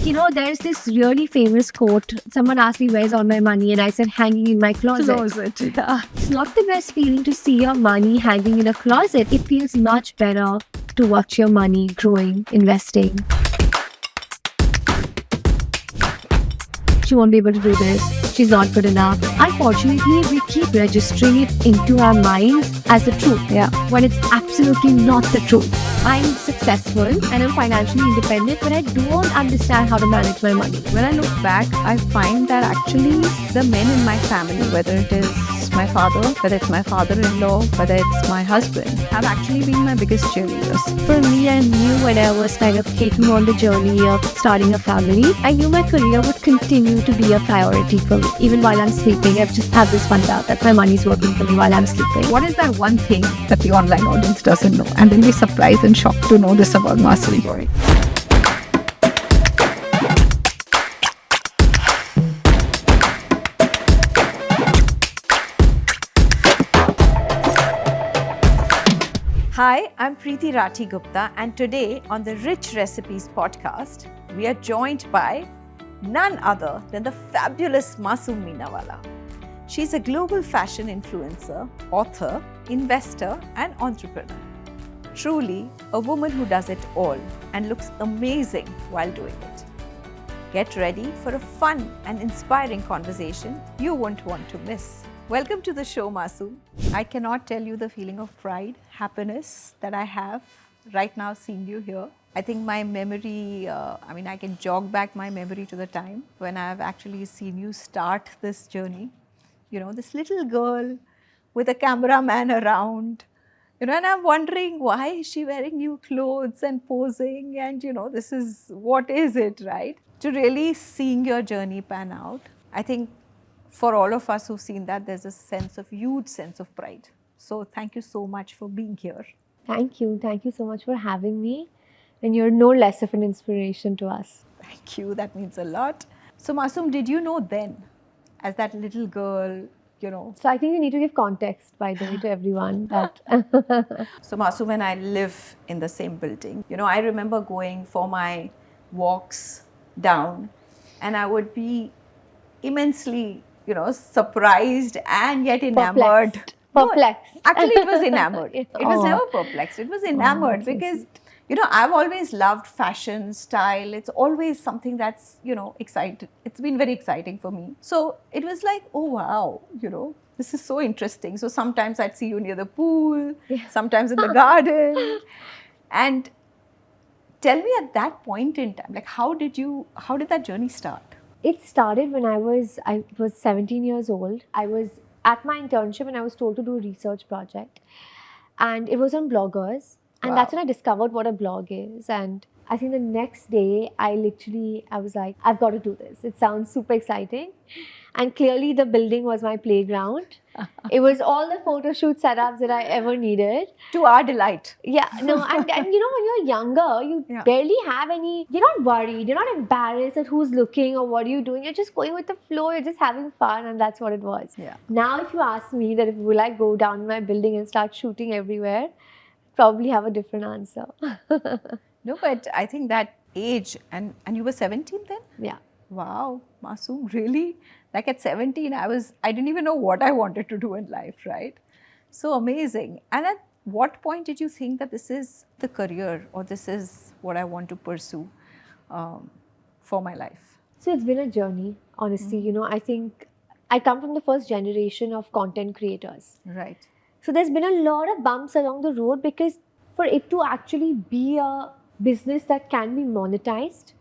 There's this really famous quote. Someone asked me, where's all my money? And I said, hanging in my closet. Yeah. It's not the best feeling to see your money hanging in a closet. It feels much better to watch your money growing, investing. She won't be able to do this. She's not good enough. Unfortunately, we keep registering it into our minds as the truth. Yeah. When it's absolutely not the truth. I'm successful and I'm financially independent, but I don't understand how to manage my money. When I look back, I find that actually the men in my family, whether it is my father, whether it's my father-in-law, whether it's my husband, have actually been my biggest cheerleaders. For me, I knew when I was kind of taking on the journey of starting a family, I knew my career would continue to be a priority for me. Even while I'm sleeping, I've just had this fun out that my money's working for me while I'm sleeping. What is that one thing that the online audience doesn't know? And they'll be surprised and shocked to know this about Masoom. Hi, I'm Preeti Rathi Gupta, and today on the Rich Recipes podcast, we are joined by none other than the fabulous Masoom Minawala. She's a global fashion influencer, author, investor, and entrepreneur. Truly a woman who does it all and looks amazing while doing it. Get ready for a fun and inspiring conversation you won't want to miss. Welcome to the show, Masoom. I cannot tell you the feeling of pride, happiness that I have right now seeing you here. I think my memory, I can jog back my memory to the time when I have actually seen you start this journey. This little girl with a cameraman around, and I'm wondering, why is she wearing new clothes and posing? And, what is it, right? To really seeing your journey pan out, I think for all of us who've seen that, there's a huge sense of pride. So thank you so much for being here. Thank you. Thank you so much for having me. And you're no less of an inspiration to us. Thank you. That means a lot. So Masoom, did you know then, as that little girl, So I think you need to give context, by the way, to everyone. That So Masoom and I live in the same building. I remember going for my walks down, and I would be immensely, surprised and yet enamored. Perplexed. No, actually, it was enamored. It was never perplexed. It was enamored because, I've always loved fashion, style. It's always something that's, exciting. It's been very exciting for me. So it was like, oh, wow, this is so interesting. So sometimes I'd see you near the pool, sometimes in the garden. And tell me at that point in time, like, how did that journey start? It started when I was 17 years old. I was at my internship and I was told to do a research project. And it was on bloggers. And Wow. that's when I discovered what a blog is. And I think the next day, I was like, I've got to do this. It sounds super exciting. And clearly the building was my playground. It was all the photo shoot setups that I ever needed. To our delight. Yeah, no, and when you're younger, you barely have any, you're not worried, you're not embarrassed at who's looking or what are you doing. You're just going with the flow, you're just having fun, and that's what it was. Yeah. Now, if you ask me that if will I go down my building and start shooting everywhere, probably have a different answer. No, but I think that age, and you were 17 then? Yeah. Wow, Masoom, really? Like at 17, I didn't even know what I wanted to do in life, right? So amazing. And at what point did you think that this is the career or this is what I want to pursue for my life? So it's been a journey, honestly. I think I come from the first generation of content creators. Right. So there's been a lot of bumps along the road because for it to actually be a business that can be monetized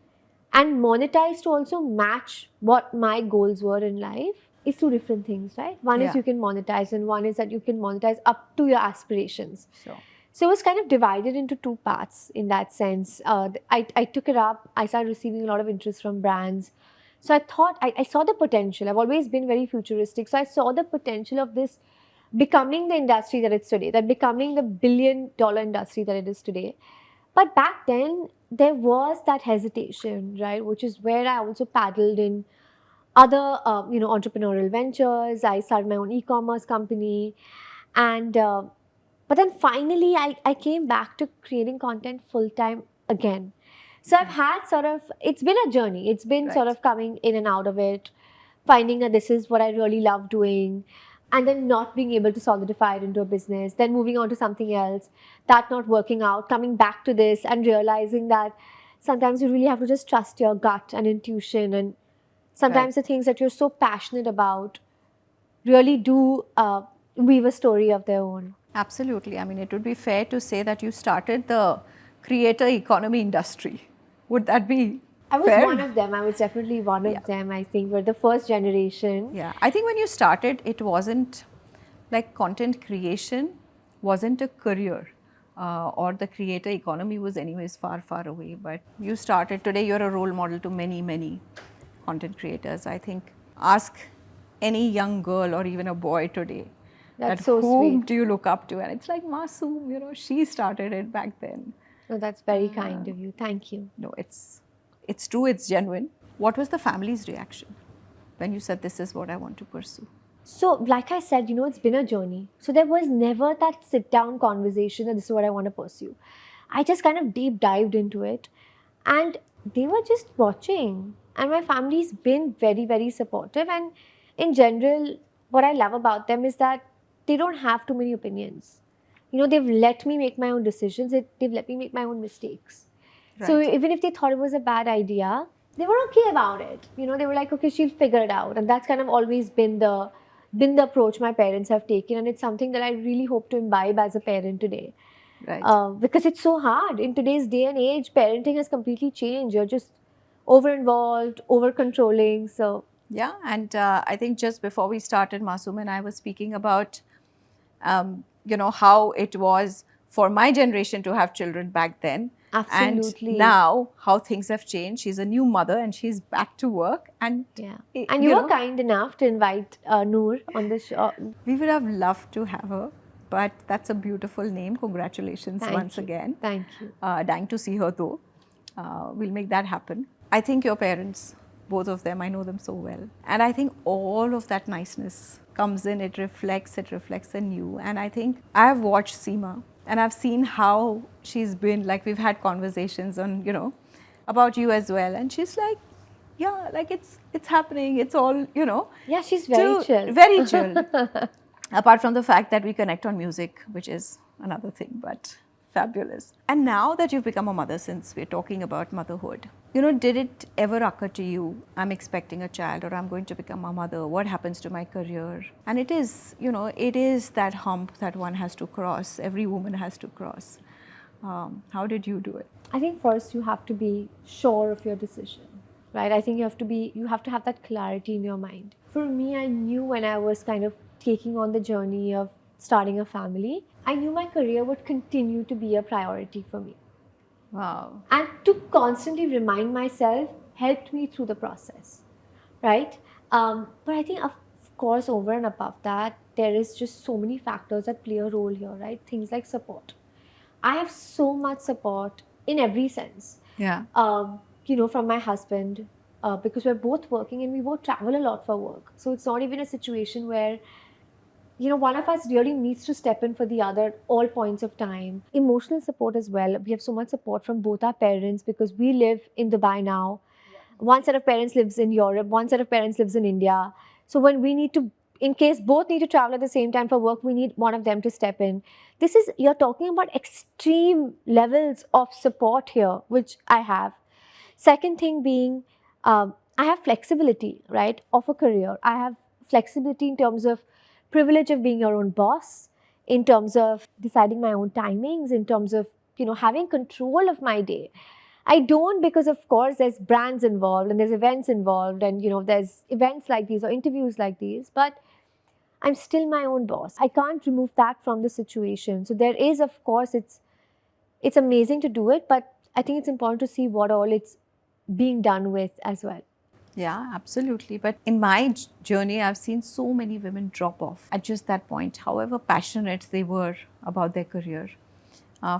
and monetized to also match what my goals were in life is two different things, right? One is you can monetize and one is that you can monetize up to your aspirations. Sure. So it was kind of divided into two parts in that sense. I took it up. I started receiving a lot of interest from brands. So I thought, I saw the potential. I've always been very futuristic. So I saw the potential of this becoming the industry that it's today, that becoming the billion-dollar industry that it is today. But back then, there was that hesitation, right? Which is where I also paddled in other, entrepreneurial ventures. I started my own e-commerce company. And, but then finally, I came back to creating content full-time again. So I've had sort of, it's been a journey. It's been sort Right. of coming in and out of it, finding that this is what I really love doing, and then not being able to solidify it into a business, then moving on to something else, that not working out, coming back to this and realizing that sometimes you really have to just trust your gut and intuition. And Right. sometimes the things that you're so passionate about really do weave a story of their own. Absolutely. I mean, it would be fair to say that you started the creator economy industry. Would that be I was one fair? of them. I was definitely one Yeah. of them. I think we're the first generation. Yeah. I think when you started, it wasn't like content creation wasn't a career, or the creator economy was anyways far, far away. But you started today, you're a role model to many, many content creators. I think ask any young girl or even a boy today that That's so whom sweet. do you look up to? And it's like Masoom, she started it back then. No, that's very kind of you. Thank you. No, it's true, it's genuine. What was the family's reaction when you said this is what I want to pursue? So, like I said, it's been a journey. So, there was never that sit down conversation that this is what I want to pursue. I just kind of deep dived into it, and they were just watching. And my family's been very, very supportive. And in general, what I love about them is that they don't have too many opinions. They've let me make my own decisions, they've let me make my own mistakes. So Right. even if they thought it was a bad idea, they were okay about it. They were like, okay, she'll figure it out. And that's kind of always been the approach my parents have taken, and it's something that I really hope to imbibe as a parent today. Right. Because it's so hard in today's day and age. Parenting has completely changed. You're just over involved, over controlling. So Yeah, and I think just before we started, Masoom and I were speaking about, how it was for my generation to have children back then, and absolutely, now how things have changed. She's a new mother and she's back to work, and yeah. y- And you you were know, kind enough to invite Noor on the show. we would have loved to have her, but that's a beautiful name. Congratulations once Thank you, again. thank you. Dying to see her though. We'll make that happen. I think your parents, both of them, I know them so well. And I think all of that niceness comes in, it reflects in you. And I think I have watched Seema and I've seen how she's been, like we've had conversations on, about you as well. And she's like, yeah, like it's happening. It's all, Yeah, she's very chill. very chill. Apart from the fact that we connect on music, which is another thing, but fabulous. And now that you've become a mother, since we're talking about motherhood, did it ever occur to you, I'm expecting a child or I'm going to become a mother, what happens to my career? And it is, it is that hump that one has to cross, every woman has to cross. How did you do it? I think first you have to be sure of your decision, right? I think you have to have that clarity in your mind. For me, I knew when I was kind of taking on the journey of starting a family, I knew my career would continue to be a priority for me. Wow. And to constantly remind myself helped me through the process, right? But I think, of course, over and above that, there is just so many factors that play a role here, right? Things like support. I have so much support in every sense, Yeah. from my husband, because we're both working and we both travel a lot for work. So it's not even a situation where, one of us really needs to step in for the other at all points of time. Emotional support as well. We have so much support from both our parents because we live in Dubai now. One set of parents lives in Europe, one set of parents lives in India. So when we need to, in case both need to travel at the same time for work, we need one of them to step in. You're talking about extreme levels of support here, which I have. Second thing being, I have flexibility, right, of a career. I have flexibility in terms of privilege of being your own boss, in terms of deciding my own timings, in terms of, having control of my day. I don't, because of course there's brands involved and there's events involved and there's events like these or interviews like these, but I'm still my own boss. I can't remove that from the situation. So there is, of course, it's amazing to do it, but I think it's important to see what all it's being done with as well. Yeah, absolutely. But in my journey, I've seen so many women drop off at just that point, however passionate they were about their career.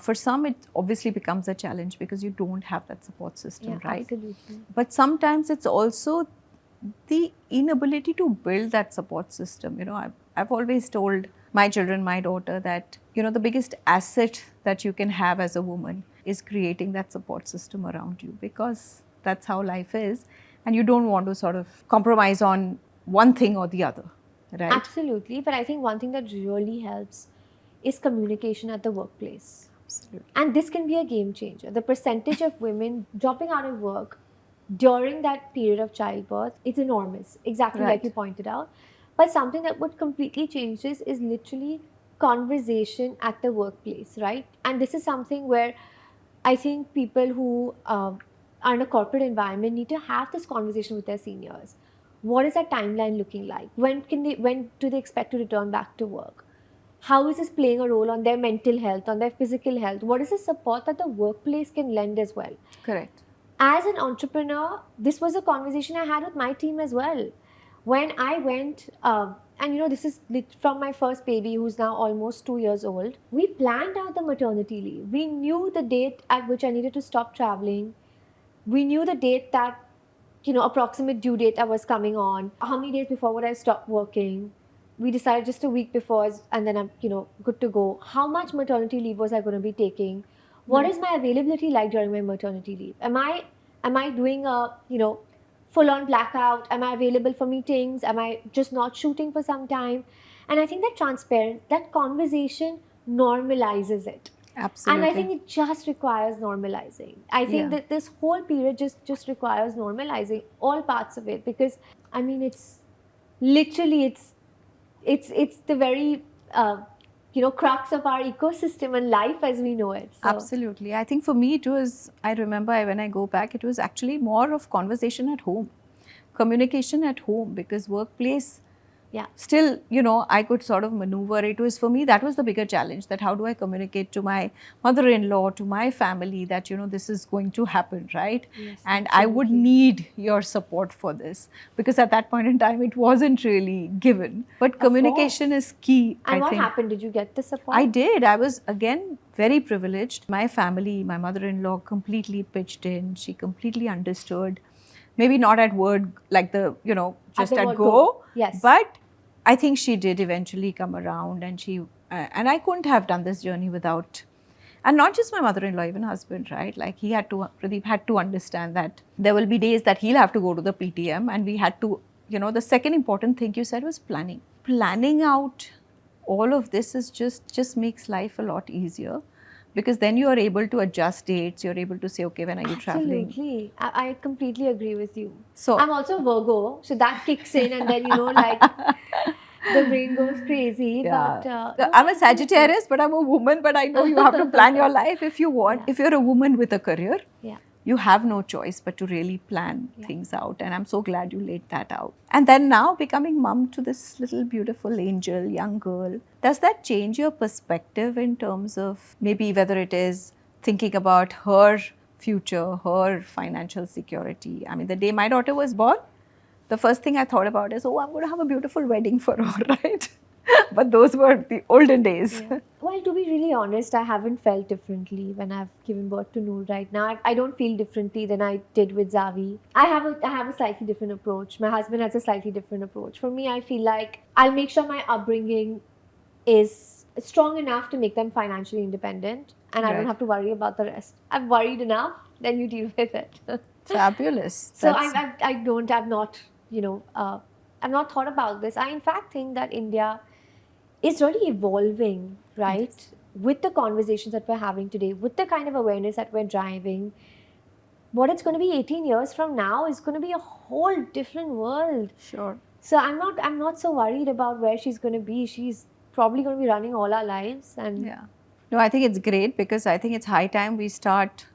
For some, it obviously becomes a challenge because you don't have that support system, Yeah, right? absolutely. But sometimes it's also the inability to build that support system. I've always told my children, my daughter, that the biggest asset that you can have as a woman is creating that support system around you, because that's how life is. And you don't want to sort of compromise on one thing or the other, right? Absolutely. But I think one thing that really helps is communication at the workplace. Absolutely. And this can be a game changer. The percentage of women dropping out of work during that period of childbirth is enormous, exactly like Right. you pointed out. But something that would completely change this is literally conversation at the workplace, right? And this is something where I think people who are in a corporate environment need to have this conversation with their seniors. What is that timeline looking like? When do they expect to return back to work? How is this playing a role on their mental health, on their physical health? What is the support that the workplace can lend as well? Correct. As an entrepreneur, this was a conversation I had with my team as well. When I went, and this is from my first baby who's now almost 2 years old, we planned out the maternity leave. We knew the date at which I needed to stop traveling. We knew the date that, approximate due date I was coming on. How many days before would I stop working? We decided just a week before, and then I'm, good to go. How much maternity leave was I going to be taking? What is my availability like during my maternity leave? Am I doing a, full on blackout? Am I available for meetings? Am I just not shooting for some time? And I think that conversation normalizes it. And I think Absolutely. it just requires normalizing. I think Yeah. that this whole period just requires normalizing all parts of it, because I mean it's literally it's the very crux of our ecosystem and life as we know it. So Absolutely. I think for me it was, I remember when I go back, it was actually more of conversation at home, communication at home, because workplace, yeah, still, I could sort of maneuver. It was, for me, that was the bigger challenge, that how do I communicate to my mother-in-law, to my family, that, this is going to happen, right? yes, And I would absolutely. need your support for this, because at that point in time, it wasn't really given. But Of communication course. is key, I And what think. happened? Did you get the support? I did. I was, again, very privileged. My family, my mother-in-law completely pitched in. She completely understood. Maybe not at word, like just the at word go. Yes. But I think she did eventually come around, and and I couldn't have done this journey without, and not just my mother-in-law, even husband, right? Like Pradeep had to understand that there will be days that he'll have to go to the PTM, and we had to, the second important thing you said was planning. Planning out all of this is just makes life a lot easier, because then you are able to adjust dates. You're able to say, okay, when are you traveling? Absolutely. I completely agree with you. So I'm also Virgo, so that kicks in, and then, like, the brain goes crazy. yeah. But So no, I'm a absolutely. Sagittarius, but I'm a woman. But I know you have to plan your life if you want. Yeah. If you're a woman with a career, Yeah. you have no choice but to really plan Yeah. things out. And I'm so glad you laid that out. And then now becoming mom to this little beautiful angel, young girl, does that change your perspective in terms of maybe whether it is thinking about her future, her financial security? I mean, the day my daughter was born, the first thing I thought about is, oh, I'm going to have a beautiful wedding for her, right? But those were the olden days. Yeah. Well, to be really honest, I haven't felt differently when I've given birth to Noor right now. I don't feel differently than I did with Zavi. I have a slightly different approach. My husband has a slightly different approach. For me, I feel like I'll make sure my upbringing is strong enough to make them financially independent, and I don't Right. have to worry about the rest. I've worried enough, then you deal with it. Fabulous. So That's I've not thought about this. I in fact think that India is really evolving, right? With the conversations that we're having today, with the kind of awareness that we're driving, what it's going to be 18 years from now is going to be a whole different world. sure. So I'm not so worried about where she's going to be. She's probably going to be running all our lives, and Yeah. No, I think it's great, because I think it's high time we start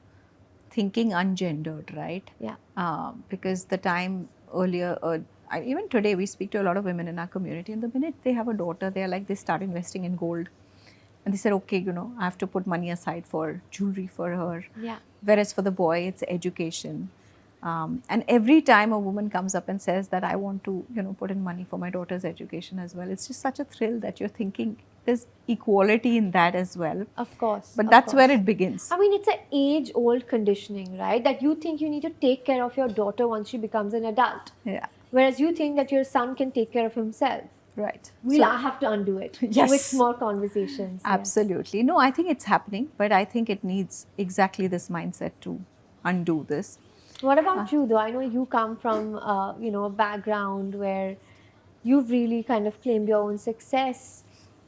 thinking ungendered, right? yeah. Because the time earlier, even today, we speak to a lot of women in our community, and the minute they have a daughter, they're like, they start investing in gold. And they said, okay, I have to put money aside for jewelry for her. Yeah. Whereas for the boy, it's education. And every time a woman comes up and says that I want to, put in money for my daughter's education as well, it's just such a thrill that you're thinking there's equality in that as well. Of course. But of that's where course. it begins. I mean, it's an age-old conditioning, right? That you think you need to take care of your daughter once she becomes an adult. Yeah. Whereas you think that your son can take care of himself. Right. We'll have to undo it Yes. with small conversations. Yes. Absolutely. No, I think it's happening, but I think it needs exactly this mindset to undo this. What about you, though? I know you come from, a background where you've really kind of claimed your own success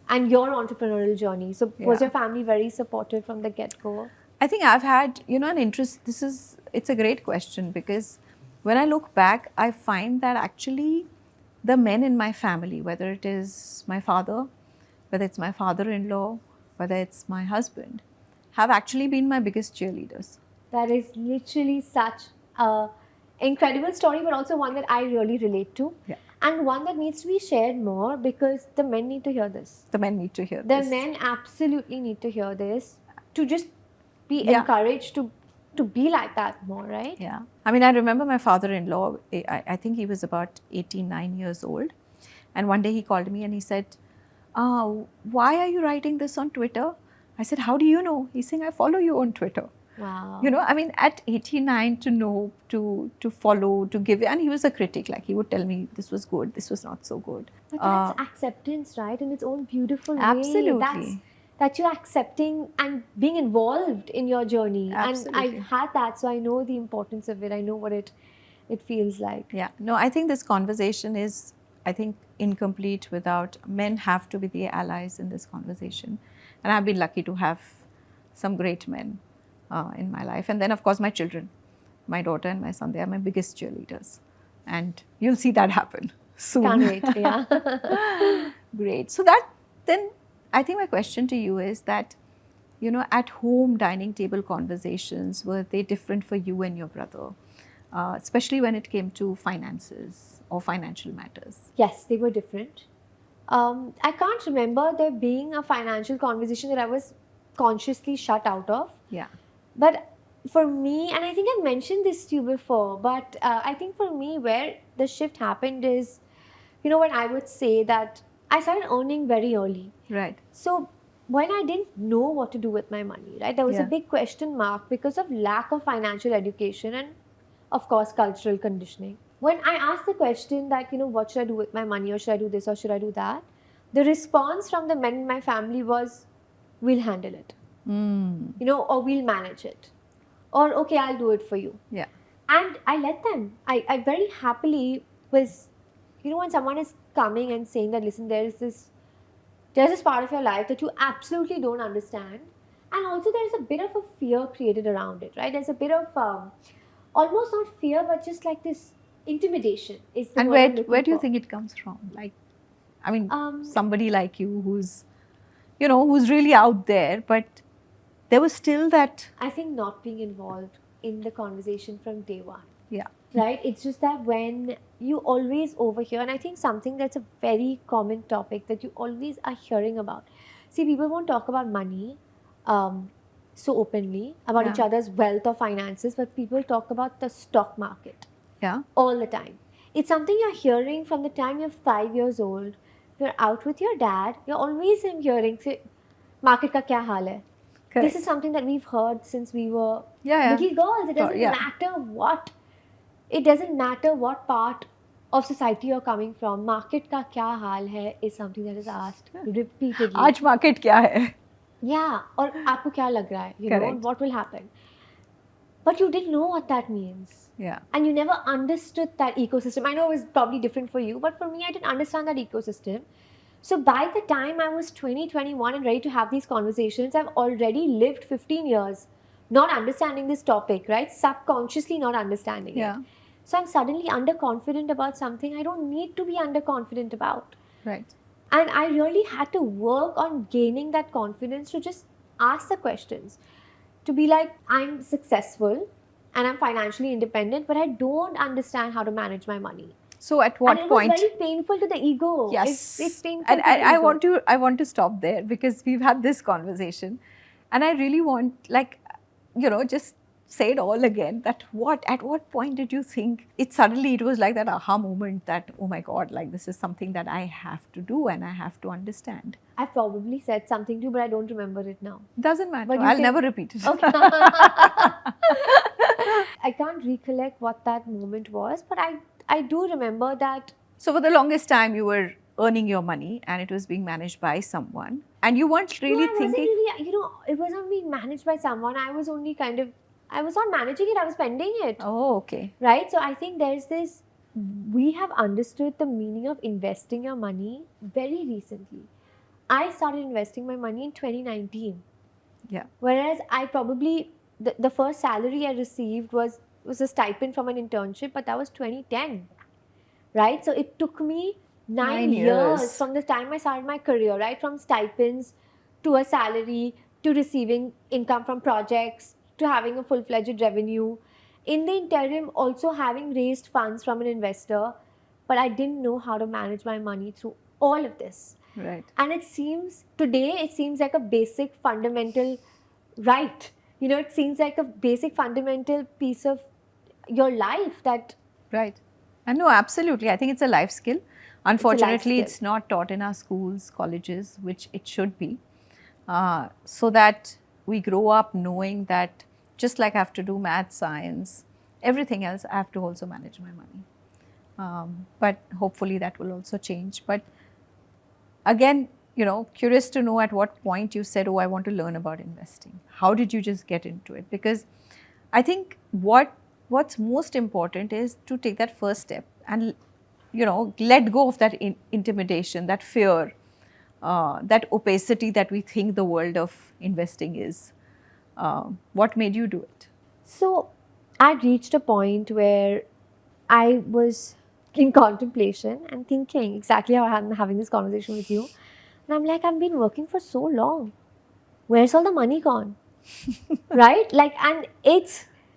and your entrepreneurial journey. So, was Yeah. your family very supportive from the get-go? I think I've had, an interest. It's a great question because when I look back, I find that actually the men in my family, whether it is my father, whether it's my father in law, whether it's my husband, have actually been my biggest cheerleaders. That is literally such a incredible story, but also one that I really relate to. Yeah. And one that needs to be shared more because the men need to hear this. The men need to hear The this. men absolutely need to hear this to just be Yeah. encouraged to be like that more, right? Yeah. I mean, I remember my father-in-law, I think he was about 89 years old. And one day he called me and he said, why are you writing this on Twitter? I said, how do you know? He's saying, I follow you on Twitter. Wow. I mean, at 89 to know, to follow, to give, and he was a critic. Like he would tell me, this was good, this was not so good. But that's acceptance, right? In its own beautiful way. Absolutely. That you're accepting and being involved in your journey. Absolutely. And I've had that, so I know the importance of it. I know what it feels like. Yeah. No, I think this conversation is, I think, incomplete without men have to be the allies in this conversation. And I've been lucky to have some great men in my life. And then, of course, my children, my daughter and my son, they are my biggest cheerleaders. And you'll see that happen soon. Can't wait, yeah. Great. So then I think my question to you is that, at home dining table conversations, were they different for you and your brother? Especially when it came to finances or financial matters. Yes, they were different. I can't remember there being a financial conversation that I was consciously shut out of. Yeah. But for me, and I think I mentioned this to you before, but I think for me, where the shift happened is, when I would say that I started earning very early. Right. So when I didn't know what to do with my money, right, there was a big question mark because of lack of financial education and, of course, cultural conditioning. When I asked the question that, what should I do with my money, or should I do this, or should I do that, the response from the men in my family was, we'll handle it. Or we'll manage it, or okay, I'll do it for you. Yeah. And I let them. I very happily was, when someone is coming and saying that, listen, there's this part of your life that you absolutely don't understand, and also there's a bit of a fear created around it, right? There's a bit of almost not fear, but just like this intimidation is the and word I'm where looking do you for. think it comes from? Like, I mean, somebody like you who's really out there, but there was still that. I think not being involved in the conversation from day one. Yeah. Right? It's just that when you always overhear, and I think something that's a very common topic that you always are hearing about. See, people won't talk about money so openly, about each other's wealth or finances, but people talk about the stock market. Yeah. All the time. It's something you're hearing from the time you're 5 years old. You're out with your dad, you're always hearing, say, market ka kya haal hai? Correct. This is something that we've heard since we were Yeah. little girls. It doesn't matter what part of society you're coming from. Market ka kya haal hai is something that is asked repeatedly. Aaj market kya hai? Yeah, or aapko kya lag raha hai? Correct. What will happen? But you didn't know what that means. Yeah. And you never understood that ecosystem. I know it was probably different for you, but for me, I didn't understand that ecosystem. So by the time I was 20, 21 and ready to have these conversations, I've already lived 15 years not understanding this topic, right? Subconsciously not understanding it. So I'm suddenly underconfident about something I don't need to be underconfident about. Right. And I really had to work on gaining that confidence to just ask the questions. To be like, I'm successful and I'm financially independent, but I don't understand how to manage my money. So at what point? And it was very painful to the ego. Yes. It's painful and to the ego. I want to stop there because we've had this conversation. And I really want, just say it all again, that at what point did you think it was like that aha moment that, oh my God, like this is something that I have to do and I have to understand. I probably said something to you, but I don't remember it now. Doesn't matter. But I'll never repeat it. Okay. I can't recollect what that moment was, but I do remember that. So for the longest time, you were earning your money and it was being managed by someone and you weren't No, really I wasn't thinking. really, it wasn't being managed by someone. I was only I was not managing it, I was spending it. Oh, okay. Right? So I think there's this, we have understood the meaning of investing your money very recently. I started investing my money in 2019. Yeah. Whereas I probably, the first salary I received was a stipend from an internship, but that was 2010. Right? So it took me 9 years from the time I started my career, right? From stipends to a salary to receiving income from projects to having a full fledged revenue. In the interim, also having raised funds from an investor, but I didn't know how to manage my money through all of this. Right. And it seems like a basic fundamental right. It seems like a basic fundamental piece of your life that Right. And no, absolutely. I think it's a life skill. Unfortunately, skill. it's not taught in our schools, colleges, which it should be. So that we grow up knowing that just like I have to do math, science, everything else, I have to also manage my money. But hopefully that will also change. But again, curious to know at what point you said, oh, I want to learn about investing. How did you just get into it? Because I think what's most important is to take that first step and, let go of that intimidation, that fear, that opacity that we think the world of investing is. What made you do it? So I reached a point where I was in contemplation and thinking exactly how I'm having this conversation with you. And I'm like, I've been working for so long. Where's all the money gone? Right? Like, and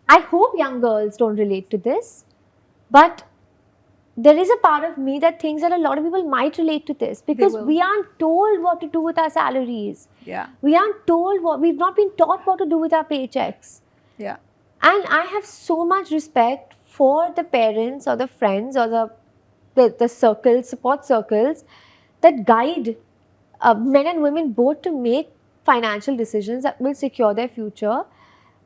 I hope young girls don't relate to this, but there is a part of me that thinks that a lot of people might relate to this because will. we aren't told what to do with our salaries. Yeah. We aren't told we've not been taught what to do with our paychecks. Yeah. And I have so much respect for the parents or the friends or the circles, support circles that guide men and women both to make financial decisions that will secure their future.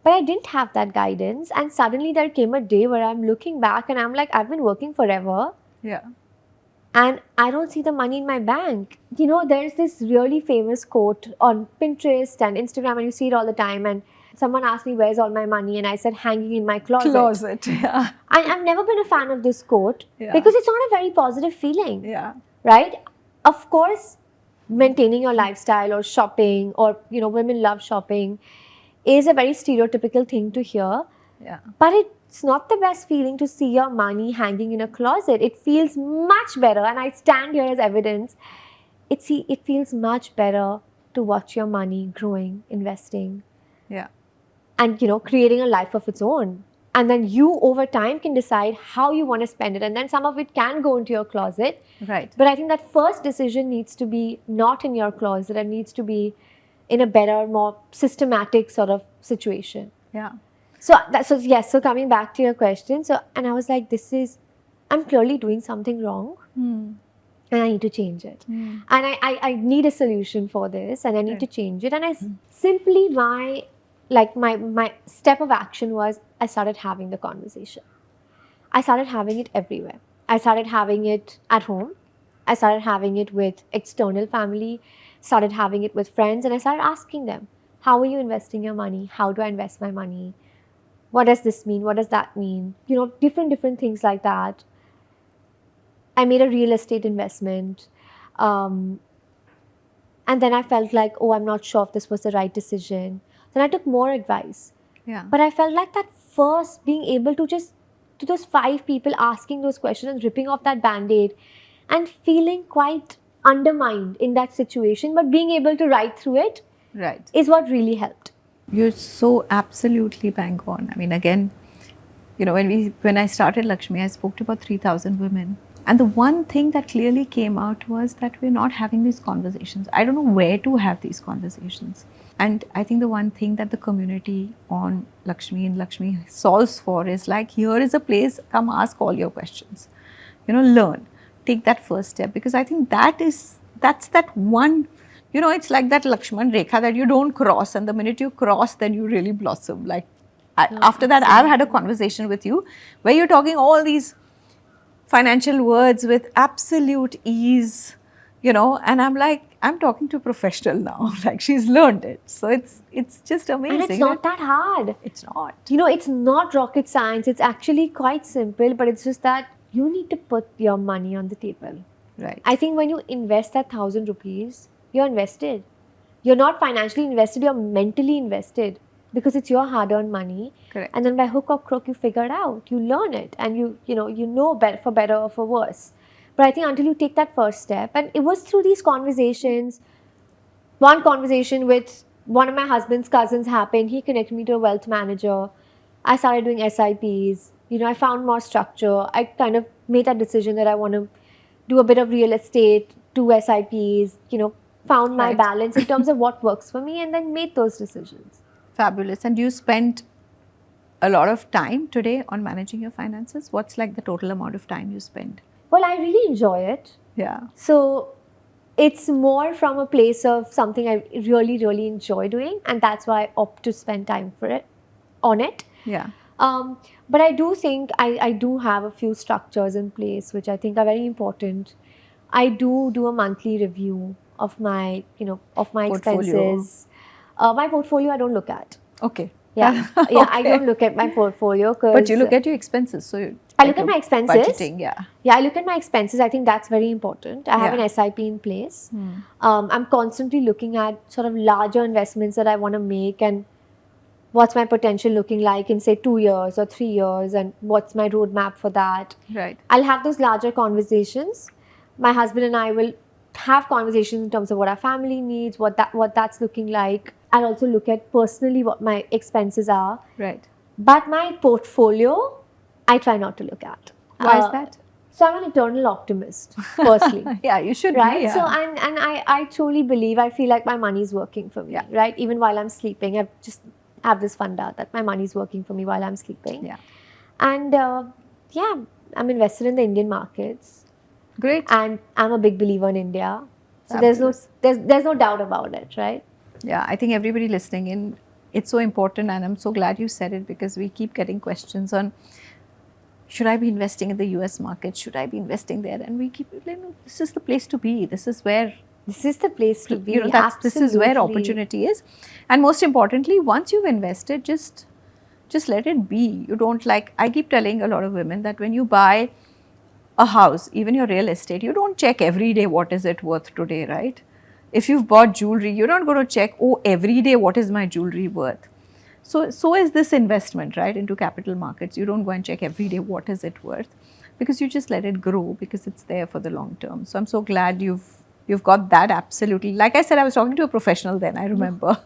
But I didn't have that guidance. And suddenly there came a day where I'm looking back and I'm like, I've been working forever. Yeah. And I don't see the money in my bank. There's this really famous quote on Pinterest and Instagram, and you see it all the time. And someone asked me, where's all my money? And I said, hanging in my closet. Yeah. I've never been a fan of this quote Yeah. because it's not a very positive feeling. Yeah. Right? Of course, maintaining your lifestyle or shopping or, women love shopping is a very stereotypical thing to hear. Yeah. But it's not the best feeling to see your money hanging in a closet. It feels much better, and I stand here as evidence. It feels much better to watch your money growing, investing, Yeah. and creating a life of its own. And then you over time can decide how you want to spend it, and then some of it can go into your closet. Right. But I think that first decision needs to be not in your closet and needs to be in a better, more systematic sort of situation. Yeah. So coming back to your question, and I was like, I'm clearly doing something wrong, and I need to change it. And I need a solution for this, and I need to change it. And simply my step of action was I started having the conversation. I started having it everywhere. I started having it at home. I started having it with external family, started having it with friends, and I started asking them, how are you investing your money? How do I invest my money? What does this mean? What does that mean? Different things like that. I made a real estate investment. And then I felt like, oh, I'm not sure if this was the right decision. Then I took more advice. Yeah. But I felt like that first being able to those 5 people asking those questions and ripping off that band-aid and feeling quite undermined in that situation, but being able to ride through it Right. is what really helped. You're so absolutely bang on. I mean, again, when I started Lakshmi, I spoke to about 3,000 women. And the one thing that clearly came out was that we're not having these conversations. I don't know where to have these conversations. And I think the one thing that the community on Lakshmi and Lakshmi solves for is like, here is a place, come ask all your questions. Learn. Take that first step. Because I think that's that one, it's like that Lakshman Rekha that you don't cross. And the minute you cross, then you really blossom. Like, after that, I've had a conversation with you where you're talking all these financial words with absolute ease, and I'm like, I'm talking to a professional now. Like, she's learned it. So it's just amazing. And it's not that hard. It's not. It's not rocket science. It's actually quite simple, but it's just that you need to put your money on the table. Right. I think when you invest that 1,000 rupees, you're invested. You're not financially invested, you're mentally invested because it's your hard-earned money. Correct. And then by hook or crook, you figure it out. You learn it, and you know better, for better or for worse. But I think until you take that first step, and it was through these conversations. One conversation with one of my husband's cousins happened. He connected me to a wealth manager. I started doing SIPs. I found more structure. I kind of made that decision that I want to do a bit of real estate, do SIPs, found my Right. balance in terms of what works for me, and then made those decisions. Fabulous. And do you spend a lot of time today on managing your finances? What's like the total amount of time you spend? Well, I really enjoy it. Yeah. So it's more from a place of something I really, really enjoy doing, and that's why I opt to spend time on it. Yeah. But I do think I do have a few structures in place which I think are very important. I do a monthly review of my Portfolio. expenses. My portfolio I don't look at. Okay. Yeah, Okay. I don't look at my portfolio because. But you look at your expenses. So I look at my expenses. Budgeting, yeah. Yeah, I look at my expenses. I think that's very important. I have Yeah. an SIP in place. I'm constantly looking at sort of larger investments that I want to make and what's my potential looking like in say 2 years or 3 years, and what's my roadmap for that. Right. I'll have those larger conversations. My husband and I will have conversations in terms of what our family needs, what that's looking like. I'll also look at personally what my expenses are. Right. But my portfolio, I try not to look at. Why is that? So I'm an eternal optimist, firstly. Yeah, you should Right? be. Yeah. So and I truly believe, I feel like my money's working for me. Yeah. Right? Even while I'm sleeping, I just have this funda that my money's working for me while I'm sleeping. Yeah. And yeah, I'm invested in the Indian markets. Great. And I'm a big believer in India. So Fabulous. there's no doubt about it, right? Yeah, I think everybody listening in, it's so important, and I'm so glad you said it, because we keep getting questions on, should I be investing in the US market? Should I be investing there? And we keep, this is the place to be. This is where, This is the place to be. this is where Absolutely. opportunity is. And most importantly, once you've invested, just let it be. You don't I keep telling a lot of women that when you buy a house, even your real estate, you don't check every day what is it worth today, right? If you've bought jewelry, you're not going to check, every day what is my jewelry worth. So is this investment, right, into capital markets. You don't go and check every day what is it worth, because you just let it grow, because it's there for the long term. So I'm so glad you've got that absolutely. Like I said, I was talking to a professional then, I remember.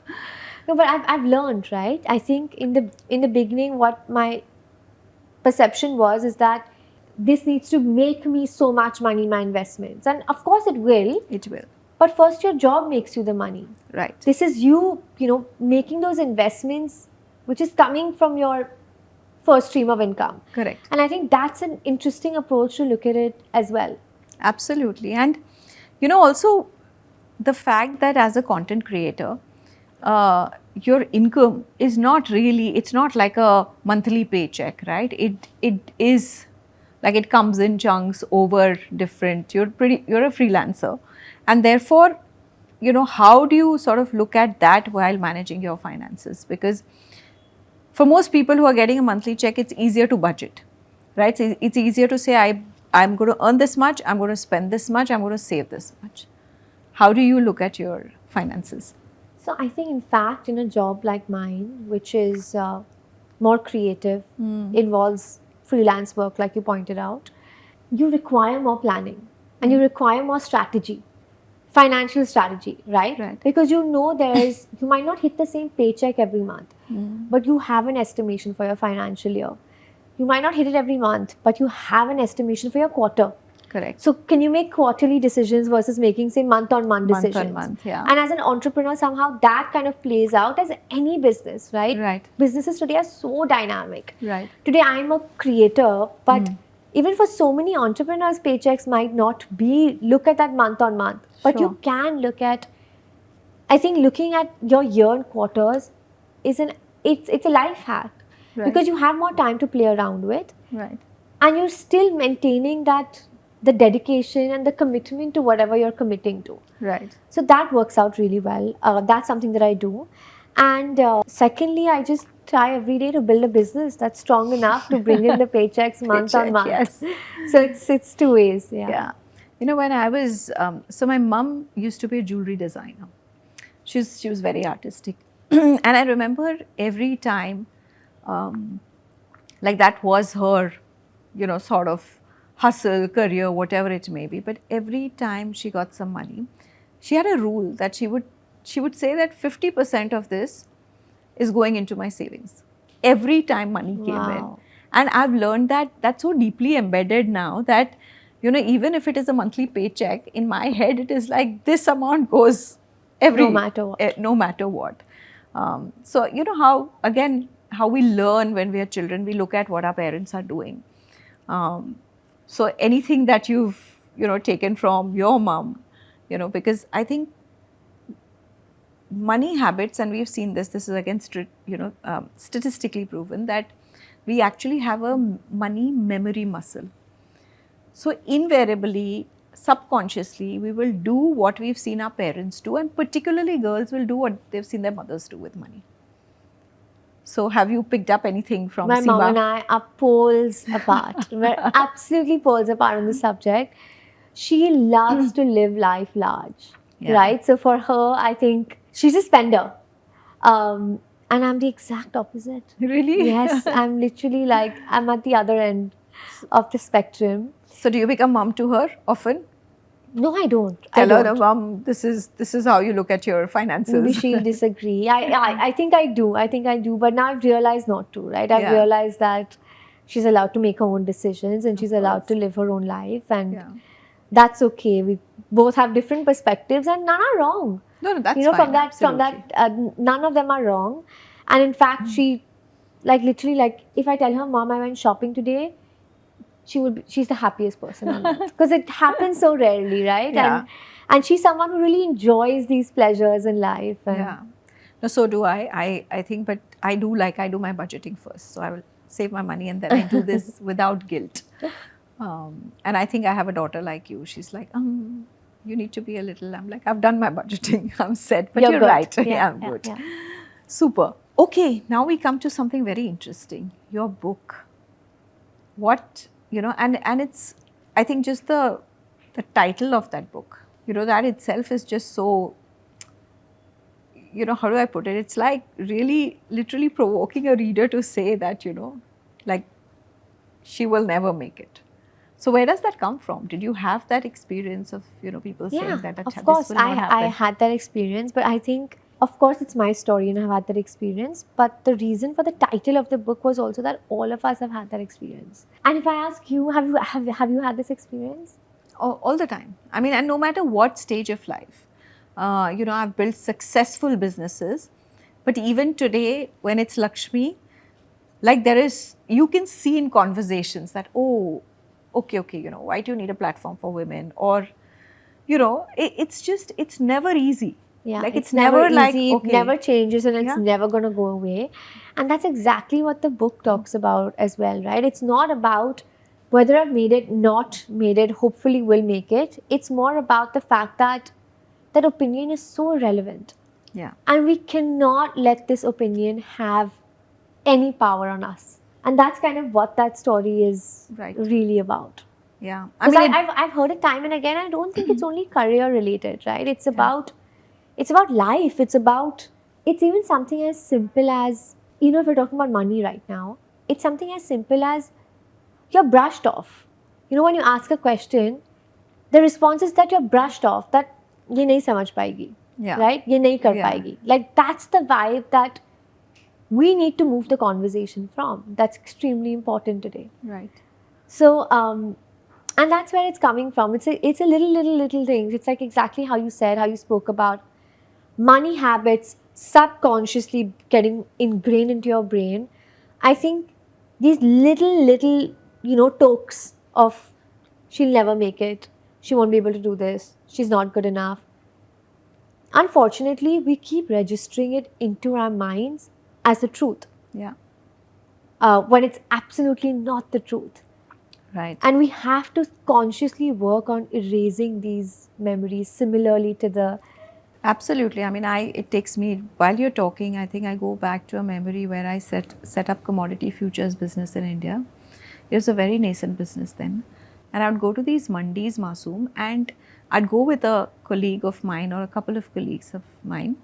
No, but I've learned, right? I think in the beginning, what my perception was is that this needs to make me so much money in my investments, and of course it will. It will. But first, your job makes you the money. Right. This is you making those investments, which is coming from your first stream of income. Correct. And I think that's an interesting approach to look at it as well. Absolutely. And also the fact that as a content creator, your income is not really, it's not like a monthly paycheck, right? It is like, it comes in chunks over different, you're a freelancer. And therefore, how do you sort of look at that while managing your finances? Because for most people who are getting a monthly check, it's easier to budget, right? So it's easier to say, I'm going to earn this much, I'm going to spend this much, I'm going to save this much. How do you look at your finances? So I think, in fact, in a job like mine, which is more creative, involves freelance work, like you pointed out, you require more planning and you require more strategy, financial strategy, right? Right. Because you might not hit the same paycheck every month, but you have an estimation for your financial year. You might not hit it every month, but you have an estimation for your quarter. Correct. So can you make quarterly decisions versus making, say, month-on-month decisions? Month-on-month, yeah. And as an entrepreneur, somehow that kind of plays out as any business, right? Right. Businesses today are so dynamic. Right. Today, I'm a creator, but even for so many entrepreneurs, paychecks might not look at that month-on-month. But Sure. you can look at, I think looking at your year and quarters it's a life hack. Right. Because you have more time to play around with. Right. And you're still maintaining that the dedication and the commitment to whatever you're committing to. Right. So that works out really well. That's something that I do. And secondly, I just try every day to build a business that's strong enough to bring in the paychecks month on Paycheck, month. yes. So it's two ways. Yeah. Yeah. You know, when I was, so my mom used to be a jewelry designer. She was very artistic. And I remember every time, um, like that was her, you know, sort of hustle, career, whatever it may be. But every time she got some money, she had a rule that she would say that 50% of this is going into my savings every time money came in. Wow. And I've learned that that's so deeply embedded now that, you know, even if it is a monthly paycheck, in my head it is like this amount goes No matter what. no matter what. So you know how, again, how we learn when we are children, we look at what our parents are doing. So anything that you've, you know, taken from your mom, you know, because I think money habits, and we've seen this is again statistically proven that we actually have a money memory muscle. So invariably, subconsciously, we will do what we've seen our parents do, and particularly girls will do what they've seen their mothers do with money. So have you picked up anything from My mom and Seema? I are poles apart. We're absolutely poles apart on the subject. She loves to live life large, Yeah. right? So for her, I think she's a spender. And I'm the exact opposite. Really? Yes, I'm literally like, I'm at the other end of the spectrum. So do you become mom to her often? No, I don't. Tell I her, don't. mom, this is how you look at your Maybe finances. she'll disagree. I think I do. I think I do. But now I've realized not to, right? I've Yeah. realized that she's allowed to make her own decisions and she's allowed to course. live her own life. And Yeah. that's okay. We both have different perspectives and none are wrong. No, that's You know, fine. from that, none of them are wrong. And in fact, she, like literally, like if I tell her, Mom, I went shopping today, she's the happiest person on earth because it happens so rarely, right? Yeah. And she's someone who really enjoys these pleasures in life. And Yeah. No, so do I. I think, but I do my budgeting first. So I will save my money and then I do this without guilt. And I think I have a daughter like you. She's like, you need to be a little. I'm like, I've done my budgeting. I'm set. But you're good. right. Yeah, I'm good. yeah. Super. Okay, now we come to something very interesting. Your book. What, you know, and it's, I think just the title of that book, you know, that itself is just so, you know, how do I put it? It's like really literally provoking a reader to say that, you know, like she will never make it. So where does that come from? Did you have that experience of, you know, people saying that of this course, will not happen? I had that experience, but I think, of course, it's my story and I've had that experience. But the reason for the title of the book was also that all of us have had that experience. And if I ask you, have you had this experience? All the time. I mean, and no matter what stage of life, you know, I've built successful businesses, but even today, when it's Lakshmi, like you can see in conversations that, oh, okay, you know, why do you need a platform for women? Or, you know, it's never easy. Yeah, like it's never easy, like, it okay. never changes, and it's Yeah. never going to go away. And that's exactly what the book talks about as well, right? It's not about whether I've made it, not made it, hopefully will make it. It's more about the fact that that opinion is so relevant. Yeah. And we cannot let this opinion have any power on us. And that's kind of what that story is Right. really about. Yeah. Because I've heard it time and again. I don't think it's only career related, right? It's about life. It's even something as simple as, you know, if we're talking about money right now, it's something as simple as you're brushed off. You know, when you ask a question, the response is that you're brushed off, that ye nahi samajh paegi, Yeah. right? Ye nahi kar Yeah. paegi. Like that's the vibe that we need to move the conversation from. That's extremely important today. Right. So, and that's where it's coming from. It's a little things. It's like exactly how you said, how you spoke about money habits subconsciously getting ingrained into your brain. I think these little, you know, tokes of she'll never make it, she won't be able to do this, she's not good enough. Unfortunately, we keep registering it into our minds as the truth. Yeah. When it's absolutely not the truth. Right. And we have to consciously work on erasing these memories similarly to the. Absolutely. I mean, it takes me, while you're talking, I think I go back to a memory where I set up commodity futures business in India. It was a very nascent business then. And I would go to these mandis, Masoom, and I'd go with a colleague of mine or a couple of colleagues of mine.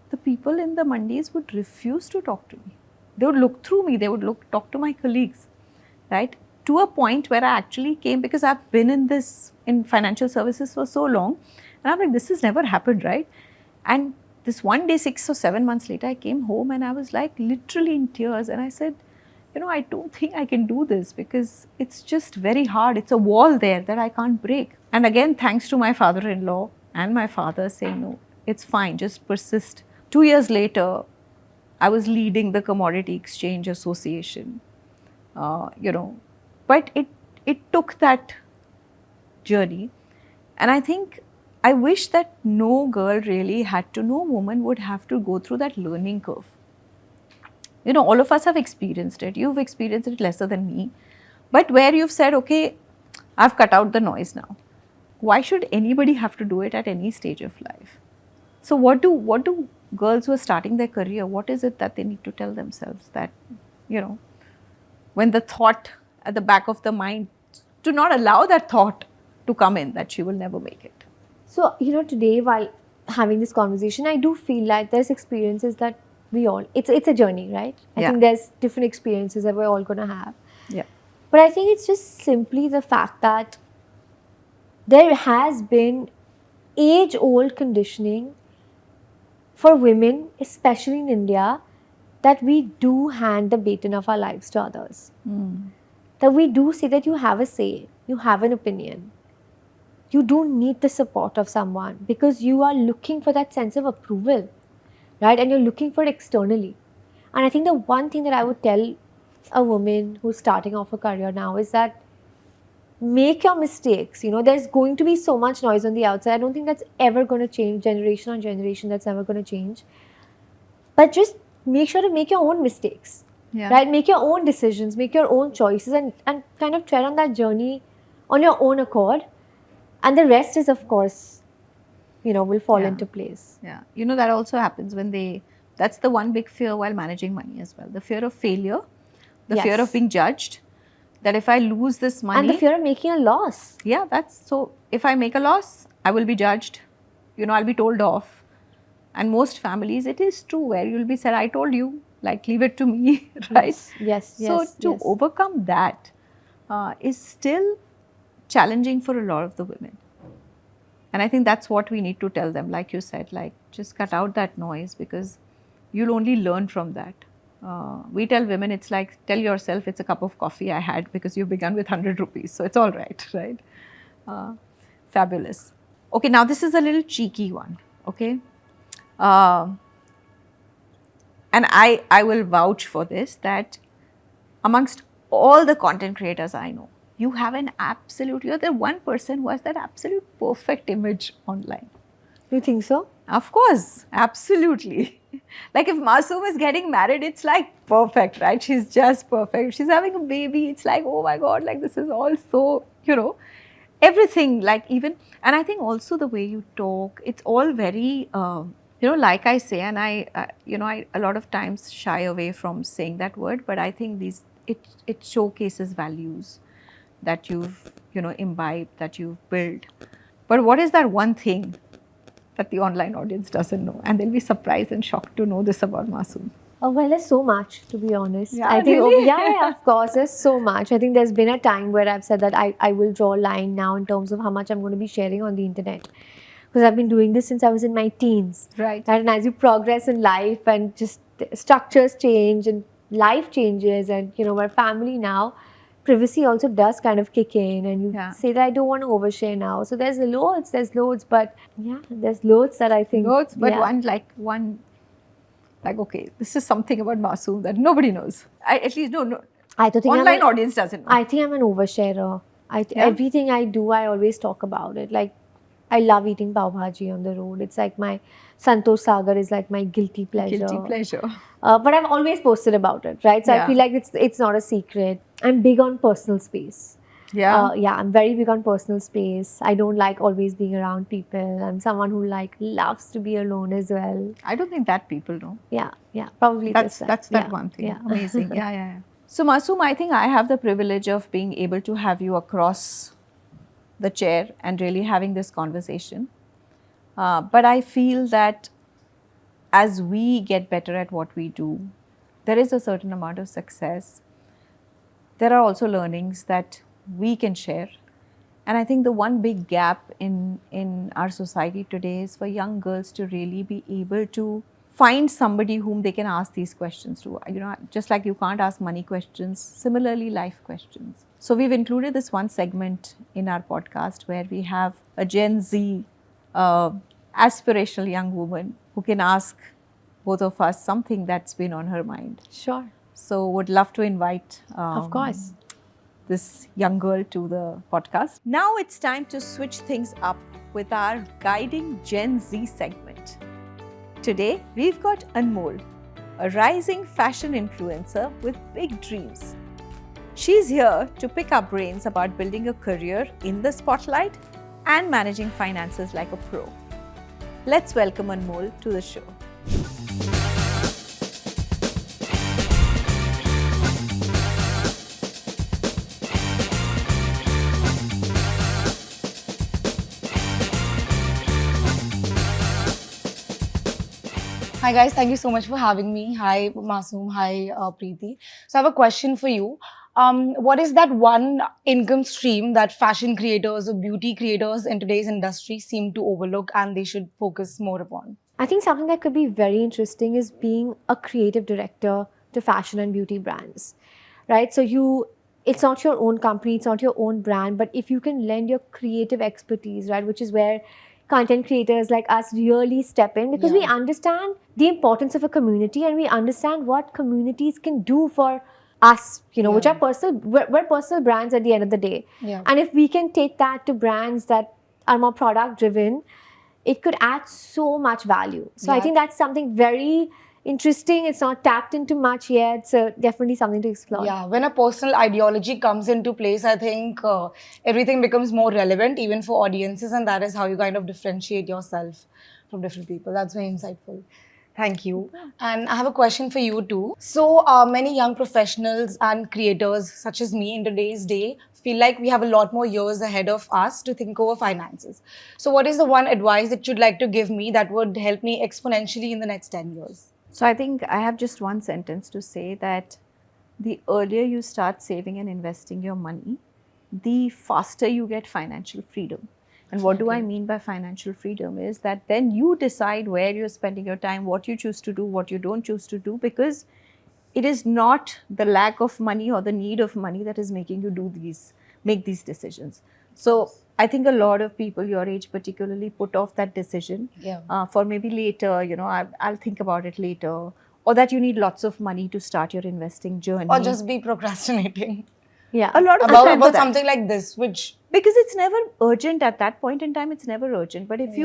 The people in the mandis would refuse to talk to me. They would look through me, they would talk to my colleagues, right? To a point where I actually came, because I've been in financial services for so long, and I'm like, this has never happened, right? And this one day, 6 or 7 months later, I came home and I was like literally in tears, and I said, I don't think I can do this because it's just very hard. It's a wall there that I can't break. And again, thanks to my father-in-law and my father saying, no, it's fine, just persist. 2 years later, I was leading the Commodity Exchange Association, you know, but it took that journey. And I think I wish that no girl really had to, no woman would have to go through that learning curve. All of us have experienced it. You've experienced it lesser than me. But where you've said, okay, I've cut out the noise now. Why should anybody have to do it at any stage of life? So what do girls who are starting their career, what is it that they need to tell themselves that, when the thought at the back of the mind, to not allow that thought to come in that she will never make it? So, today while having this conversation, I do feel like there's experiences that it's a journey, right? I Yeah. think there's different experiences that we're all going to have. Yeah. But I think it's just simply the fact that there has been age-old conditioning for women, especially in India, that we do hand the baton of our lives to others. That we do say that you have a say, you have an opinion. You don't need the support of someone because you are looking for that sense of approval, right? And you're looking for it externally. And I think the one thing that I would tell a woman who's starting off her career now is that make your mistakes. There's going to be so much noise on the outside. I don't think that's ever going to change, generation on generation, that's ever going to change. But just make sure to make your own mistakes, right? Make your own decisions, make your own choices, and kind of tread on that journey on your own accord. And the rest is, of course, will fall Yeah. into place. Yeah. That also happens when that's the one big fear while managing money as well. The fear of failure, the fear of Yes. being judged, that if I lose this money. And the fear of making a loss. Yeah, so if I make a loss, I will be judged, I'll be told off. And most families, it is true where you'll be said, I told you, like, leave it to me, right? Yes. So to overcome that is still challenging for a lot of the women. And I think that's what we need to tell them, like you said, like, just cut out that noise because you'll only learn from that. We tell women, it's like, tell yourself it's a cup of coffee I had because you began with 100 rupees. So it's all right, right? Fabulous. Okay, now this is a little cheeky one, okay? And I will vouch for this, that amongst all the content creators I know, you're the one person who has that absolute perfect image online. You think so? Of course, absolutely. Like if Masoom is getting married, it's like perfect, right? She's just perfect. If she's having a baby, it's like, oh my God, like this is all so, everything, like even, and I think also the way you talk, it's all very, like I say, and I a lot of times shy away from saying that word, but I think it showcases values that you've, imbibed, that you've built. But what is that one thing that the online audience doesn't know? And they'll be surprised and shocked to know this about Masoom. Oh, well, there's so much, to be honest. Yeah, I think, really? yeah, of course, there's so much. I think there's been a time where I've said that I will draw a line now in terms of how much I'm going to be sharing on the internet. Because I've been doing this since I was in my teens. Right. And as you progress in life and just structures change and life changes and, we're family now, privacy also does kind of kick in and you say that I don't want to overshare now. So there's loads, but yeah, there's loads that I think. Loads, but yeah. one, okay, this is something about Masoom that nobody knows. At least, no. I don't think online audience doesn't know. I think I'm an oversharer. Everything I do, I always talk about it. Like, I love eating pav bhaji on the road. It's like my Santosh Sagar is like my guilty pleasure. Guilty pleasure. But I've always posted about it, right? So I feel like it's not a secret. I'm big on personal space. Yeah. Yeah, I'm very big on personal space. I don't like always being around people. I'm someone who loves to be alone as well. I don't think that people know. Yeah, probably this one. That's that Yeah, one thing. yeah. Amazing. Yeah, yeah, yeah. So Masoom, I think I have the privilege of being able to have you across the chair and really having this conversation. But I feel that as we get better at what we do, there is a certain amount of success. There are also learnings that we can share. And I think the one big gap in our society today is for young girls to really be able to find somebody whom they can ask these questions to. You know, just like you can't ask money questions, similarly, life questions. So we've included this one segment in our podcast where we have a Gen Z uh, aspirational young woman who can ask both of us something that's been on her mind. Sure. So would love to invite Of course. this young girl to the podcast. Now it's time to switch things up with our guiding Gen Z segment. Today we've got Anmol, a rising fashion influencer with big dreams. She's here to pick our brains about building a career in the spotlight and managing finances like a pro. Let's welcome Anmol to the show. Hi guys, thank you so much for having me. Hi Masoom, hi Preeti. So I have a question for you. What is that one income stream that fashion creators or beauty creators in today's industry seem to overlook and they should focus more upon? I think something that could be very interesting is being a creative director to fashion and beauty brands, right? It's not your own company, it's not your own brand, but if you can lend your creative expertise, right, which is where content creators like us really step in because we Yeah. understand the importance of a community and we understand what communities can do for us, which are Yeah. we're personal brands at the end of the day. Yeah. And if we can take that to brands that are more product driven, it could add so much value. So I Yeah. think that's something very interesting. It's not tapped into much yet. So definitely something to explore. Yeah, when a personal ideology comes into place, I think everything becomes more relevant even for audiences, and that is how you kind of differentiate yourself from different people. That's very insightful. Thank you. And I have a question for you too. So, many young professionals and creators, such as me in today's day, feel like we have a lot more years ahead of us to think over finances. So, what is the one advice that you'd like to give me that would help me exponentially in the next 10 years? So I think I have just one sentence to say that the earlier you start saving and investing your money, the faster you get financial freedom. And what do I mean by financial freedom is that then you decide where you're spending your time, what you choose to do, what you don't choose to do, because it is not the lack of money or the need of money that is making you make these decisions. So I think a lot of people your age particularly put off that decision Yeah. for maybe later, I'll think about it later, or that you need lots of money to start your investing journey. Or just be procrastinating. Yeah. a lot of the times About that- something like this, which because it's never urgent at that point in time, it's never urgent. But if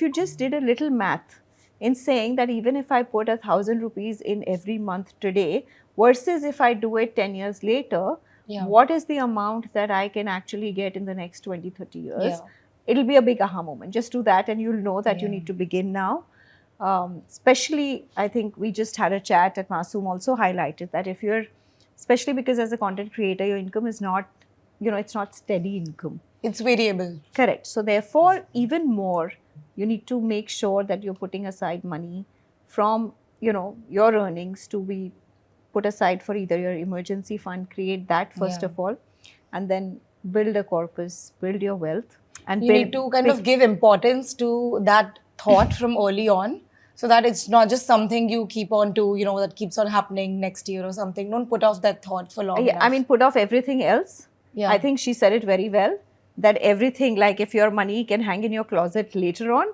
you just did a little math in saying that even if I put 1,000 rupees in every month today versus if I do it 10 years later, Yeah. what is the amount that I can actually get in the next 20, 30 years? Yeah. It'll be a big aha moment. Just do that and you'll know that you Yeah. need to begin now. Especially, I think we just had a chat at Masoom also highlighted that if you're, especially because as a content creator, your income is not, it's not steady income. it's variable. Correct. So therefore, even more, you need to make sure that you're putting aside money from, your earnings to be put aside for either your emergency fund, create that first Yeah. of all, and then build a corpus, build your wealth. And You need to kind of give importance to that thought from early on so that it's not just something you keep on to, that keeps on happening next year or something. Don't put off that thought for long Yeah, I enough. mean, put off everything else. Yeah. I think she said it very well, that everything, like if your money can hang in your closet later on,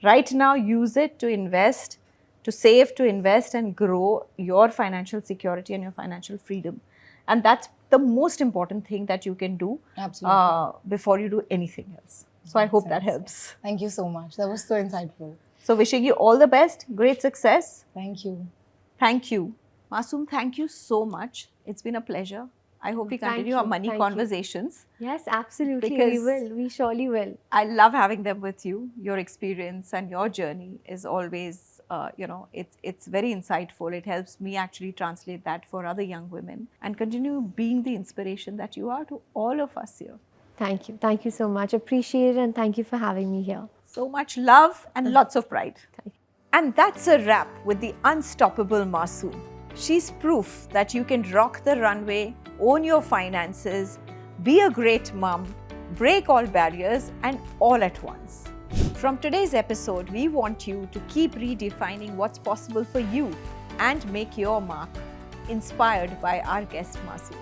right now use it to invest, to save, to invest and grow your financial security and your financial freedom. And that's the most important thing that you can do Absolutely. before you do anything else. So I hope that sense. helps. Thank you so much. That was so insightful. So wishing you all the best, great success. Thank you. Thank you. Masoom, thank you so much. It's been a pleasure. I hope we Thank continue our you, money thank you. conversations. Yes, absolutely. We Because- will. We surely will. I love having them with you. Your experience and your journey is always, it's very insightful. It helps me actually translate that for other young women and continue being the inspiration that you are to all of us here. Thank you. Thank you so much. Appreciate it, and thank you for having me here. So much love and lots of pride. Thank you. And that's a wrap with the unstoppable Masoom. She's proof that you can rock the runway, own your finances, be a great mom, break all barriers, and all at once. From today's episode, we want you to keep redefining what's possible for you and make your mark, inspired by our guest Masoom.